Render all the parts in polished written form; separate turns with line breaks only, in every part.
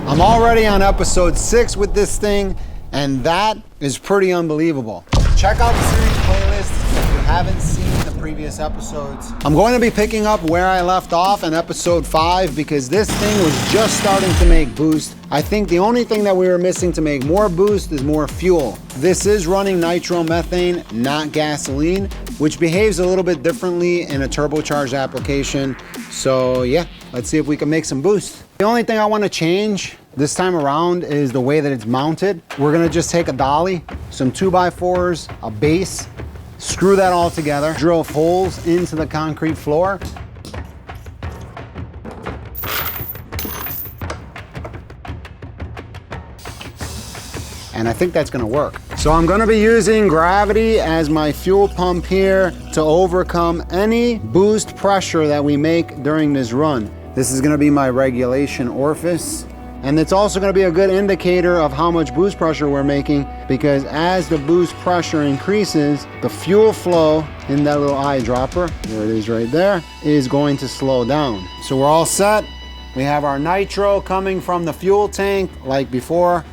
I'm already on episode 6 with this thing, and that is pretty unbelievable. Check out the series playlist if you haven't seen the previous episodes. I'm going to be picking up where I left off in episode 5 because this thing was just starting to make boost. I think the only thing that we were missing to make more boost is more fuel. This is running nitromethane, not gasoline, which behaves a little bit differently in a turbocharged application. So yeah, let's see if we can make some boost. The only thing I want to change this time around is the way that it's mounted. We're gonna just take a dolly, some 2x4s, a base, screw that all together, drill holes into the concrete floor. And I think that's gonna work. So I'm gonna be using gravity as my fuel pump here to overcome any boost pressure that we make during this run. This is gonna be my regulation orifice. And it's also gonna be a good indicator of how much boost pressure we're making, because as the boost pressure increases, the fuel flow in that little eyedropper, there it is right there, is going to slow down. So we're all set. We have our nitro coming from the fuel tank like before.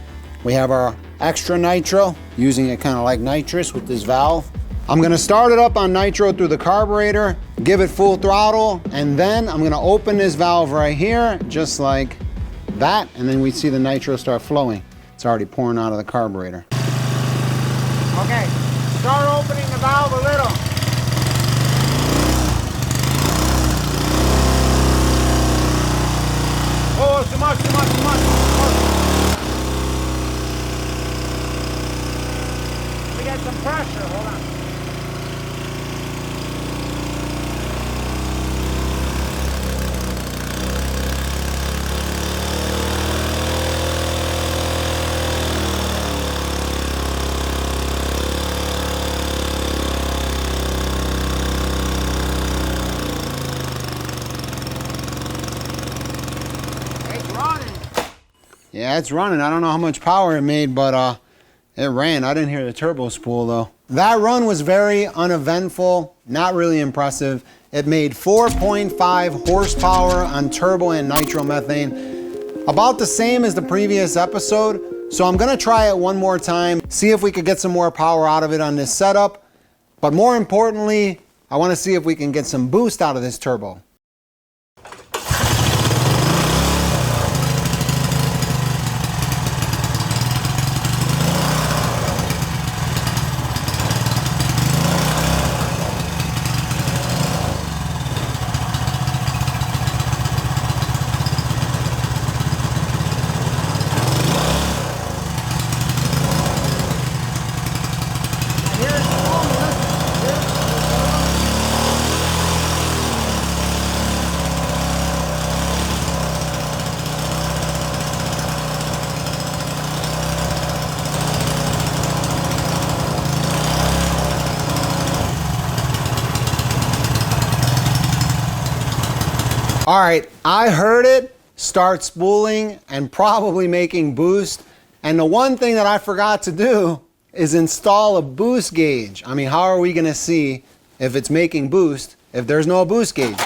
We have our extra nitro, using it kind of like nitrous with this valve. I'm gonna start it up on nitro through the carburetor, give it full throttle, and then I'm gonna open this valve right here, just like that, and then we see the nitro start flowing. It's already pouring out of the carburetor. Okay, start opening the valve a little. Oh, too much, too much, too much. We got some pressure, hold on. Yeah, it's running. I don't know how much power it made, but it ran. I didn't hear the turbo spool though. That run was very uneventful, not really impressive. It made 4.5 horsepower on turbo and nitromethane, about the same as the previous episode. So I'm gonna try it one more time, see if we could get some more power out of it on this setup. But more importantly, I wanna see if we can get some boost out of this turbo. All right, I heard it start spooling and probably making boost. And the one thing that I forgot to do is install a boost gauge. I mean, how are we gonna see if it's making boost if there's no boost gauge?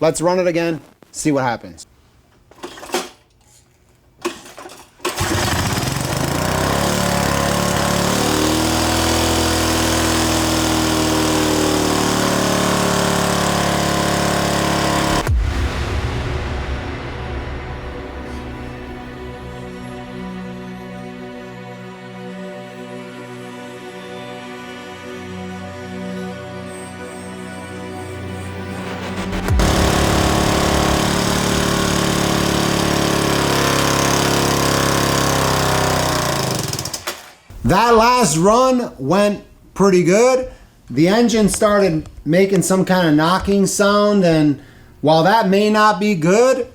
Let's run it again, see what happens. That last run went pretty good. The engine started making some kind of knocking sound, and while that may not be good,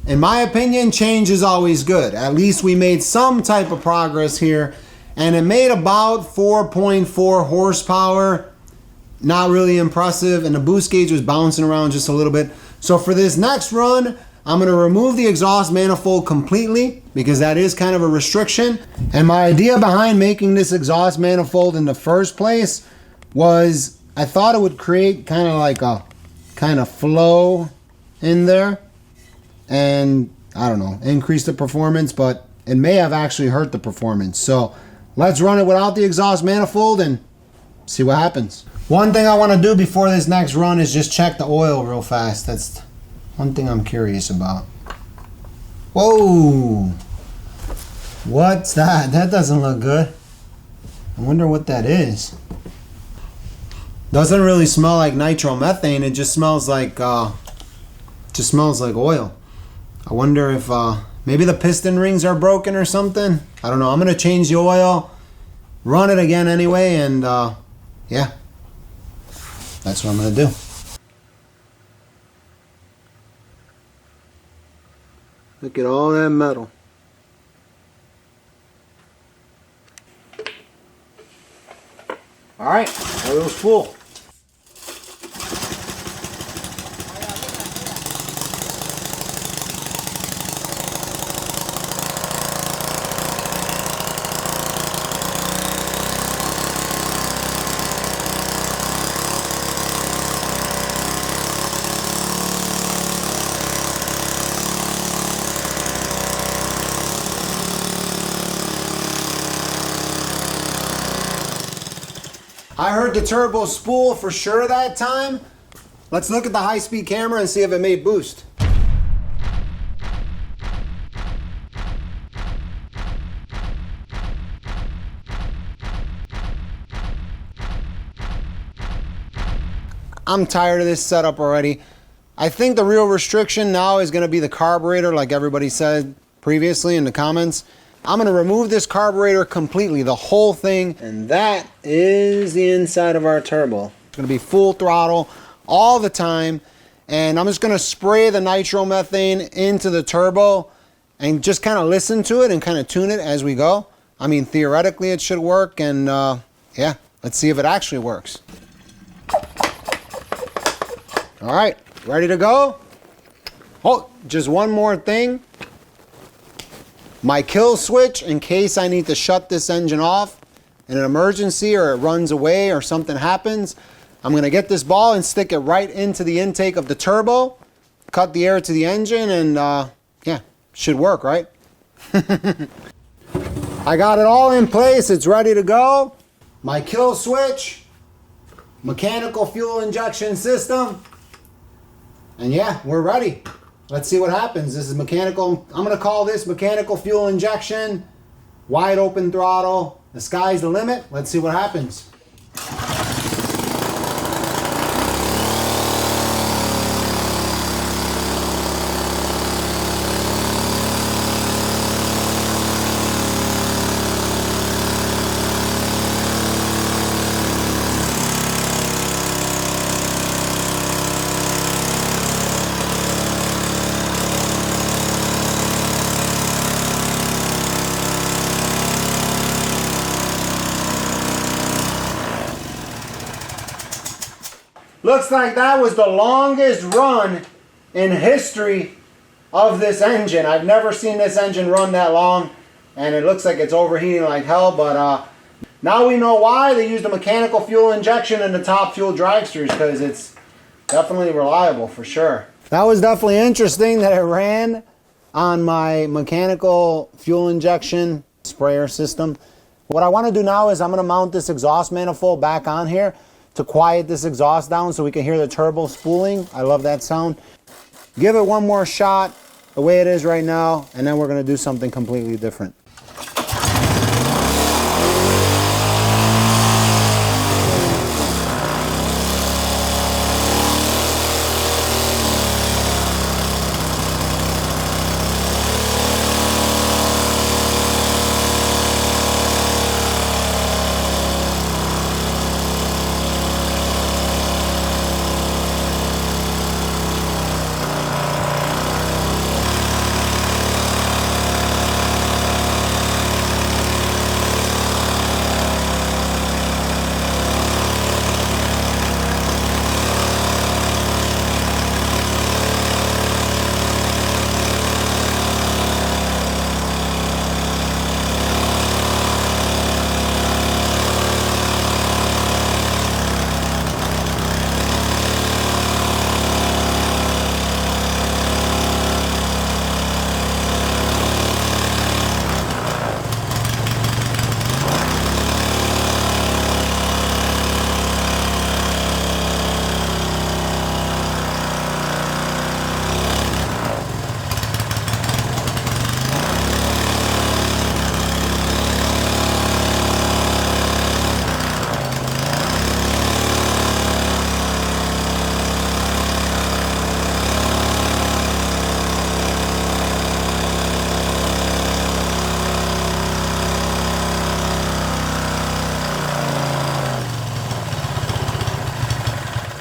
in my opinion, change is always good. At least we made some type of progress here, and it made about 4.4 horsepower. Not really impressive, and the boost gauge was bouncing around just a little bit. So for this next run, I'm gonna remove the exhaust manifold completely because that is kind of a restriction. And my idea behind making this exhaust manifold in the first place was I thought it would create kind of like a kind of flow in there. And I don't know, increase the performance, but it may have actually hurt the performance. So let's run it without the exhaust manifold and see what happens. One thing I want to do before this next run is just check the oil real fast. That's one thing I'm curious about. Whoa! What's that? That doesn't look good. I wonder what that is. Doesn't really smell like nitromethane. It just smells like oil. I wonder if maybe the piston rings are broken or something. I don't know. I'm gonna change the oil, run it again anyway, and yeah, that's what I'm gonna do. Look at all that metal. All right, oil's full. I heard the turbo spool for sure that time. Let's look at the high-speed camera and see if it made boost. I'm tired of this setup already. I think the real restriction now is going to be the carburetor, like everybody said previously in the comments. I'm going to remove this carburetor completely, the whole thing, and that is the inside of our turbo. It's going to be full throttle all the time, and I'm just going to spray the nitromethane into the turbo and just kind of listen to it and kind of tune it as we go. I mean, theoretically it should work, and yeah, let's see if it actually works. All right, ready to go? Oh, just one more thing. My kill switch, in case I need to shut this engine off in an emergency or it runs away or something happens, I'm going to get this ball and stick it right into the intake of the turbo, cut the air to the engine, and yeah, should work, right? I got it all in place. It's ready to go. My kill switch, mechanical fuel injection system, and yeah, we're ready. Let's see what happens. This is mechanical. I'm going to call this mechanical fuel injection, wide open throttle. The sky's the limit. Let's see what happens. Looks like that was the longest run in history of this engine. I've never seen this engine run that long, and it looks like it's overheating like hell, but now we know why they used a mechanical fuel injection in the top fuel dragsters, because it's definitely reliable for sure. That was definitely interesting that it ran on my mechanical fuel injection sprayer system. What I want to do now is I'm going to mount this exhaust manifold back on here to quiet this exhaust down so we can hear the turbo spooling. I love that sound. Give it one more shot the way it is right now, and then we're going to do something completely different.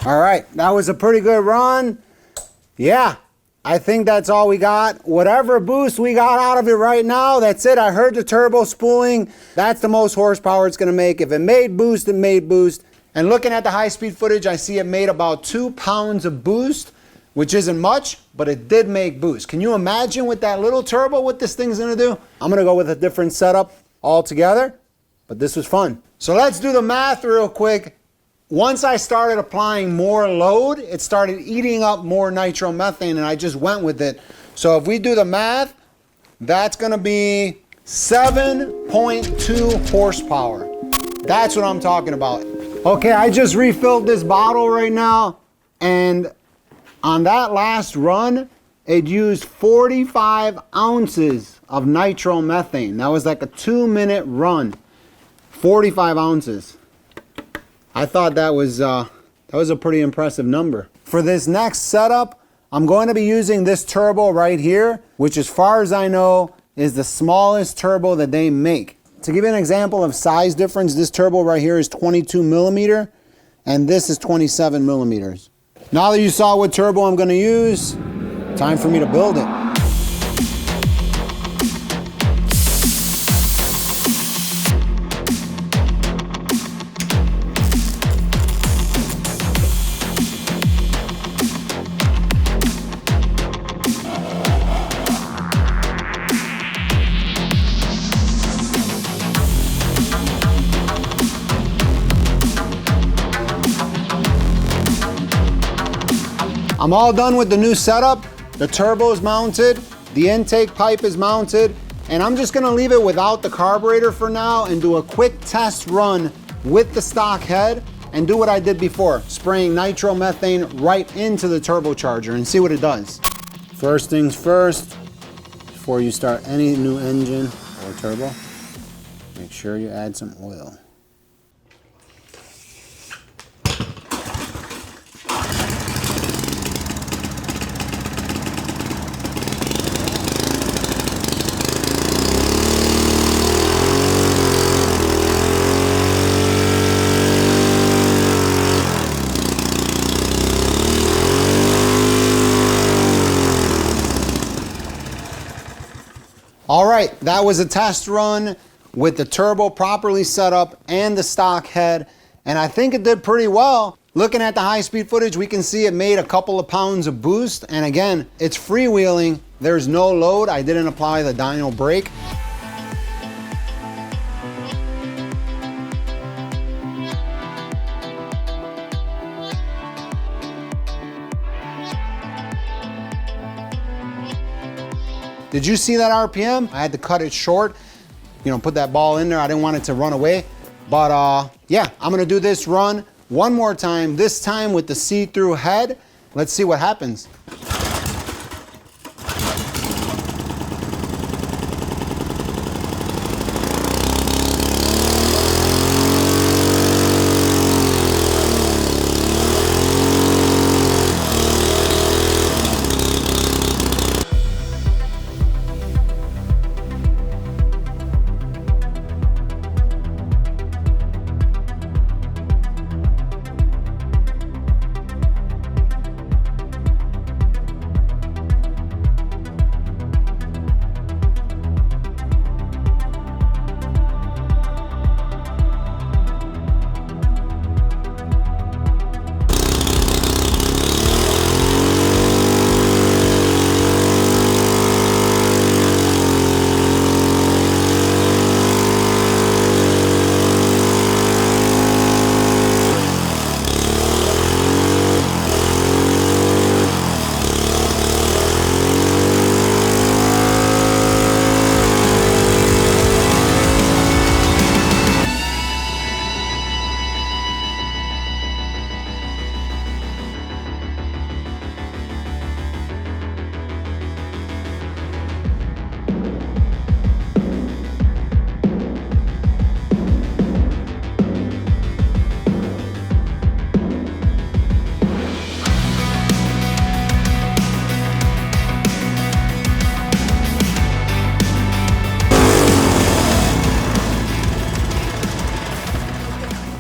All right, that was a pretty good run. Yeah, I think that's all we got. Whatever boost we got out of it right now, that's it. I heard the turbo spooling. That's the most horsepower it's gonna make. If it made boost, it made boost. And looking at the high-speed footage, I see it made about 2 pounds of boost, which isn't much, but it did make boost. Can you imagine with that little turbo what this thing's gonna do? I'm gonna go with a different setup altogether, but this was fun. So let's do the math real quick. Once I started applying more load, it started eating up more nitromethane, and I just went with it. So if we do the math, that's gonna be 7.2 horsepower. That's what I'm talking about. Okay, I just refilled this bottle right now, and on that last run, it used 45 ounces of nitromethane. That was like a 2-minute run, 45 ounces. I thought that was a pretty impressive number. For this next setup, I'm going to be using this turbo right here, which as far as I know, is the smallest turbo that they make. To give you an example of size difference, this turbo right here is 22 millimeter, and this is 27 millimeters. Now that you saw what turbo I'm going to use, time for me to build it. I'm all done with the new setup. The turbo is mounted, the intake pipe is mounted, and I'm just gonna leave it without the carburetor for now and do a quick test run with the stock head and do what I did before, spraying nitromethane right into the turbocharger and see what it does. First things first, before you start any new engine or turbo, make sure you add some oil. All right, that was a test run with the turbo properly set up and the stock head, and I think it did pretty well. Looking at the high-speed footage, we can see it made a couple of pounds of boost, and again, it's freewheeling. There's no load. I didn't apply the dyno brake. Did you see that RPM? I had to cut it short, you know, put that ball in there. I didn't want it to run away. But yeah, I'm gonna do this run one more time, this time with the see-through head. Let's see what happens.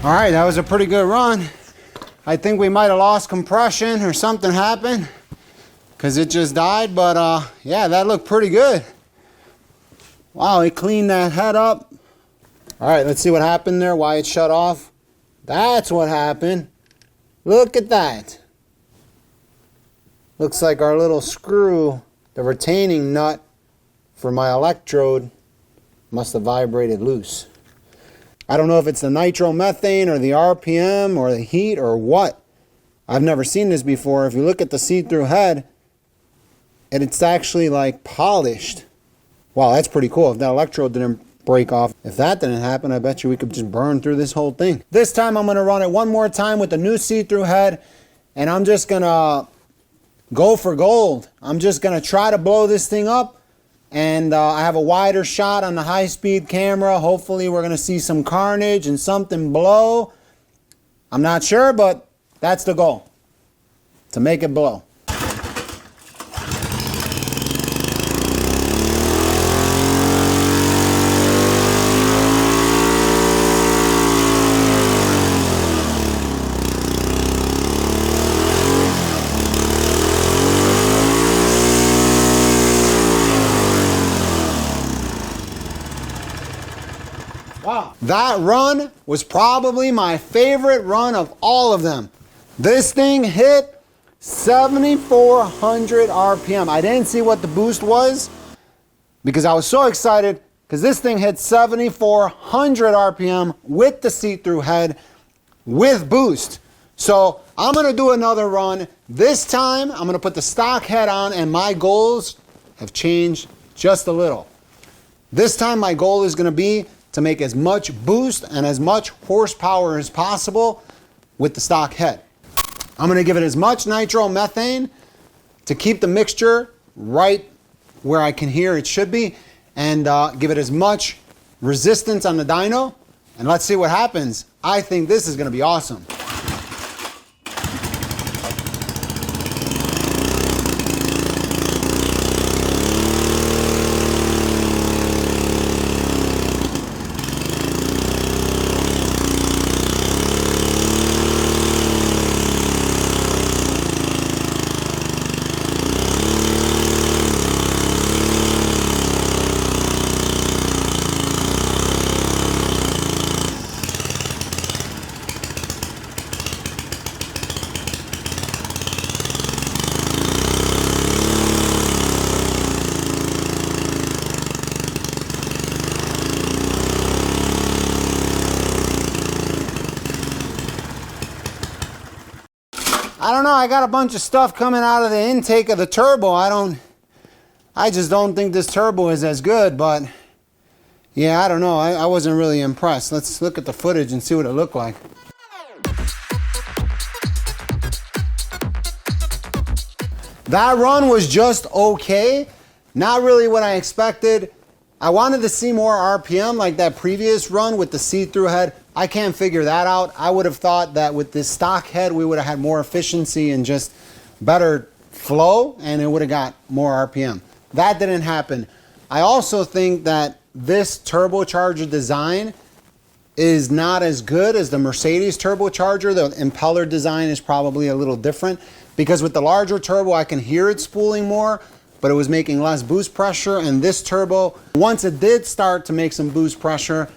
All right, that was a pretty good run. I think we might have lost compression or something happened because it just died, but yeah, that looked pretty good. Wow, it cleaned that head up. All right, let's see what happened there, why it shut off. That's what happened. Look at that. Looks like our little screw, the retaining nut for my electrode, must have vibrated loose. I don't know if it's the nitromethane or the RPM or the heat or what. I've never seen this before. If you look at the see-through head, and it's actually like polished. Wow, that's pretty cool. If that electrode didn't break off, if that didn't happen, I bet you we could just burn through this whole thing. This time I'm gonna run it one more time with the new see-through head, and I'm just gonna go for gold. I'm just gonna try to blow this thing up. And I have a wider shot on the high-speed camera. Hopefully we're going to see some carnage and something blow. I'm not sure, but that's the goal, to make it blow. Wow. That run was probably my favorite run of all of them. This thing hit 7,400 RPM. I didn't see what the boost was because I was so excited because this thing hit 7,400 RPM with the see-through head with boost. So I'm going to do another run. This time I'm going to put the stock head on, and my goals have changed just a little. This time my goal is going to be to make as much boost and as much horsepower as possible with the stock head. I'm going to give it as much nitromethane to keep the mixture right where I can hear it should be, and give it as much resistance on the dyno, and let's see what happens. I think this is going to be awesome. I don't know, I got a bunch of stuff coming out of the intake of the turbo. I just don't think this turbo is as good, but yeah, I don't know. I wasn't really impressed. Let's look at the footage and see what it looked like. That run was just okay. Not really what I expected. I wanted to see more RPM like that previous run with the see-through head. I can't figure that out. I would have thought that with this stock head we would have had more efficiency and just better flow, and it would have got more RPM. That didn't happen. I also think that this turbocharger design is not as good as the Mercedes turbocharger. The impeller design is probably a little different because with the larger turbo I can hear it spooling more, but it was making less boost pressure. And this turbo, once it did start to make some boost pressure,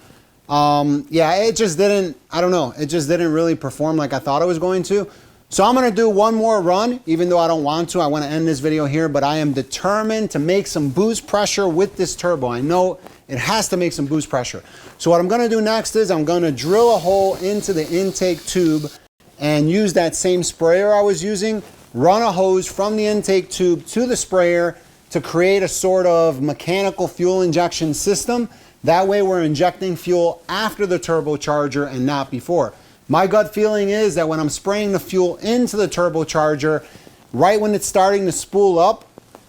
yeah, it just didn't, I don't know, it just didn't really perform like I thought it was going to. So I'm going to do one more run, even though I don't want to. I want to end this video here, but I am determined to make some boost pressure with this turbo. I know it has to make some boost pressure. So what I'm going to do next is I'm going to drill a hole into the intake tube and use that same sprayer I was using, run a hose from the intake tube to the sprayer to create a sort of mechanical fuel injection system. That way we're injecting fuel after the turbocharger and not before. My gut feeling is that when I'm spraying the fuel into the turbocharger, right when it's starting to spool up,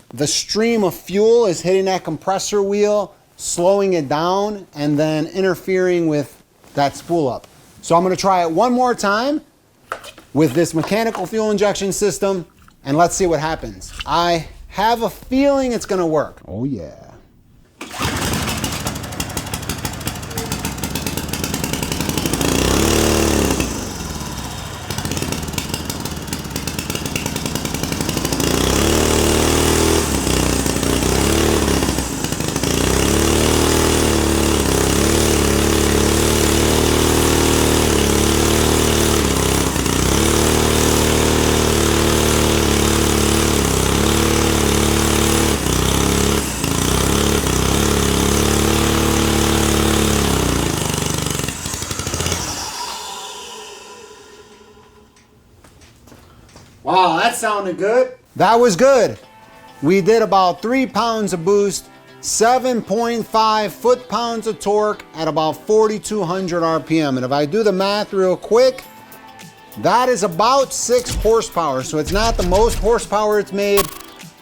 the stream of fuel is hitting that compressor wheel, slowing it down, and then interfering with that spool up. So I'm going to try it one more time with this mechanical fuel injection system, and let's see what happens. I have a feeling it's going to work. Oh yeah. That sounded good. That was good. We did about 3 pounds of boost, 7.5 foot-pounds of torque at about 4,200 RPM. And if I do the math real quick, that is about 6 horsepower. So it's not the most horsepower it's made,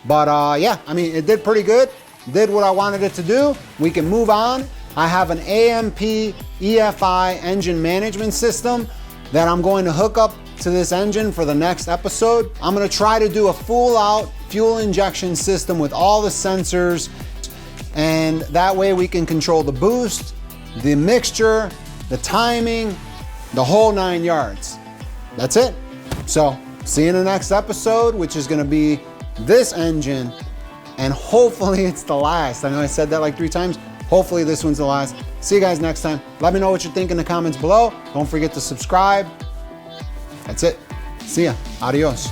but yeah, I mean, it did pretty good. Did what I wanted it to do. We can move on. I have an AMP EFI engine management system that I'm going to hook up to this engine for the next episode. I'm gonna try to do a full out fuel injection system with all the sensors, and that way we can control the boost, the mixture, the timing, the whole 9 yards. That's it. So see you in the next episode, which is gonna be this engine, and hopefully it's the last. I know I said that like 3 times. Hopefully this one's the last. See you guys next time. Let me know what you think in the comments below. Don't forget to subscribe. That's it. See ya. Adios.